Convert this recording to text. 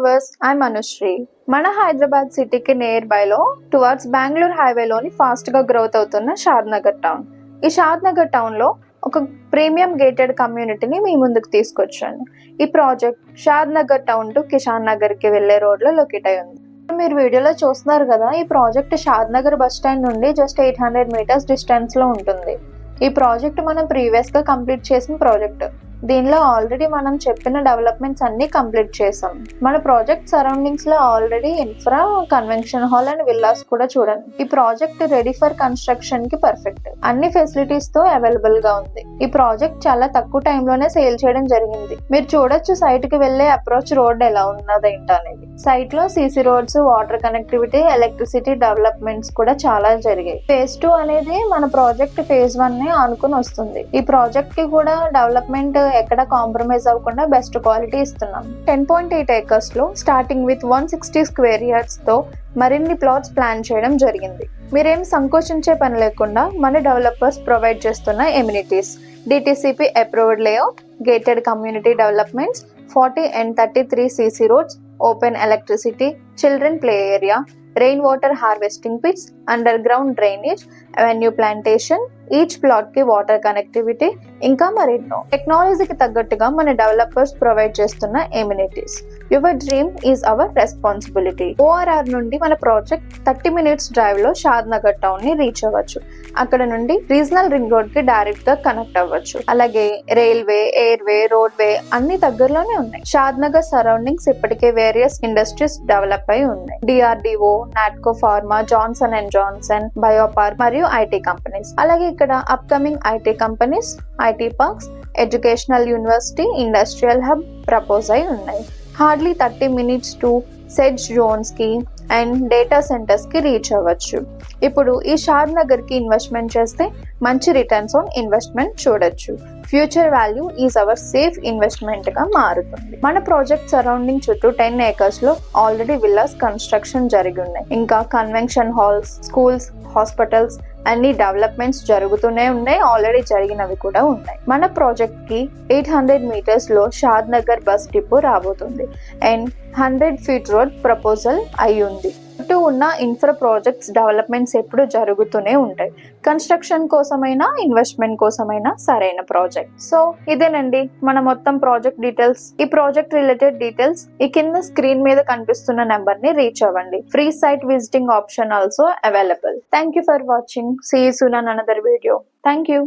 Viewers, I'm Anushri. మన హైదరాబాద్ సిటీకి near by లో టువర్డ్స్ బెంగళూరు హైవేలోని ఫాస్ట్ గా గ్రోత్ అవుతున్న షాద్ నగర్ టౌన్. ఈ షాద్ నగర్ టౌన్ లో ఒక ప్రీమియం గేటెడ్ కమ్యూనిటీని మీ ముందుకు తీసుకొచ్చాను. ఈ project Shad Nagar town to Kishan Nagar కి వెళ్లే రోడ్ లో లొకేట్ అయి ఉంది. మీరు వీడియోలో చూస్తున్నారు కదా, ఈ ప్రాజెక్ట్ షాద్ నగర్ బస్ స్టాండ్ నుండి జస్ట్ 800 మీటర్స్ డిస్టెన్స్ లో ఉంటుంది. ఈ ప్రాజెక్ట్ మనం ప్రీవియస్ గా కంప్లీట్ చేసిన ప్రాజెక్ట్. దీనిలో ఆల్రెడీ మనం చెప్పిన డెవలప్మెంట్స్ అన్ని కంప్లీట్ చేసాం. మన ప్రాజెక్ట్ సరౌండింగ్స్ లో already infra, convention hall and villas కూడా చూడండి. ఈ ప్రాజెక్ట్ రెడీ ఫర్ కన్స్ట్రక్షన్ కి పర్ఫెక్ట్. అన్ని ఫెసిలిటీస్ తో అవైలబుల్ గా ఉంది. ఈ ప్రాజెక్ట్ చాలా తక్కువ టైంలోనే సేల్ చేయడం జరిగింది. మీరు చూడొచ్చు సైట్ కి వెళ్లే అప్రోచ్ రోడ్ ఎలా ఉన్నది ఏంటనేది. సైట్ లో CC roads, water connectivity, electricity developments కూడా చాలా జరిగాయి. ఫేజ్ 2 అనేది మన ప్రాజెక్ట్ ఫేజ్ 1 ని ఆనుకుని వస్తుంది. ఈ ప్రాజెక్ట్ కి కూడా డెవలప్మెంట్ ఎక్కడ కాంప్రమైజ్ అవ్వకుండా బెస్ట్ క్వాలిటీ ఇస్తున్నాం. 10.8 acres లో స్టార్టింగ్ విత్ 160 స్క్వేర్ యార్డ్స్ తో మరిన్ని ప్లాట్స్ ప్లాన్ చేయడం జరిగింది. మీరేం సంకోచించే పని లేకుండా మన డెవలపర్స్ ప్రొవైడ్ చేస్తున్న amenities: DTCP approved layout, gated community developments, 40 and 33 CC roads, open electricity, children play area, rain water harvesting pits, underground drainage, avenue plantation, each plot కి వాటర్ కనెక్టివిటీ, ఇంకా మరెన్నో. టెక్నాలజీకి తగ్గట్టుగా మన డెవలపర్స్ ప్రొవైడ్ చేస్తున్న amenities. Your dream is our responsibility. ORR నుండి మన project 30 minutes drive లో షాద్ నగర్ టౌన్ ని రీచ్ అవ్వచ్చు. అక్కడ నుండి రీజనల్ రింగ్ రోడ్ కి డైరెక్ట్ గా కనెక్ట్ అవ్వచ్చు. అలాగే రైల్వే, ఎయిర్వే, రోడ్వే అన్ని దగ్గరలోనే ఉన్నాయి. షాద్ నగర్ సరౌండింగ్స్ ఇప్పటికే వేరియస్ ఇండస్ట్రీస్ డెవలప్ అయి ఉన్నాయి. DRDO, Natco pharma, Johnson and Johnson, biopark మరియు ఐటీ కంపెనీస్. అలాగే ఇక్కడ upcoming IT companies, IT parks, educational university, industrial hub propose అయి ఉన్నాయి. హార్డ్లీ 30 minutes టు సెడ్ జోన్స్ కి అండ్ డేటా సెంటర్స్ కి రీచ్ అవ్వచ్చు. ఇప్పుడు ఈ షాద్ నగర్ కి ఇన్వెస్ట్మెంట్ చేస్తే మంచి రిటర్న్స్ ఆన్ ఇన్వెస్ట్మెంట్ చూడొచ్చు. Future value is our safe investment గా మారుతుంది. మన ప్రాజెక్ట్ సరౌండింగ్ చుట్టూ 10 acres లో ఆల్రెడీ విల్లాస్ కన్స్ట్రక్షన్ జరిగి ఉన్నాయి. ఇంకా కన్వెన్షన్ హాల్స్, స్కూల్స్, హాస్పిటల్స్ అన్ని డెవలప్మెంట్స్ జరుగుతూనే ఉన్నాయి. ఆల్రెడీ జరిగినవి కూడా ఉన్నాయి. మన ప్రాజెక్ట్ కి 800 meters లో షాద్ నగర్ బస్ డిపో రాబోతుంది అండ్ 100 feet రోడ్ ప్రపోజల్ అయి ఉంది. చుట్టూ ఉన్న ఇన్ఫ్రా ప్రాజెక్ట్స్ డెవలప్మెంట్స్ ఎప్పుడు జరుగుతూనే ఉంటాయి. కన్స్ట్రక్షన్ కోసమైనా, ఇన్వెస్ట్మెంట్ కోసమైనా సరైన ప్రాజెక్ట్. సో ఇదేనండి మన మొత్తం ప్రాజెక్ట్ డీటెయిల్స్. ఈ ప్రాజెక్ట్ రిలేటెడ్ డీటెయిల్స్ ఈ కింద స్క్రీన్ మీద కనిపిస్తున్న నెంబర్ ని రీచ్ అవ్వండి. Free site visiting option also available. Thank you for watching. See you soon on another video. Thank you.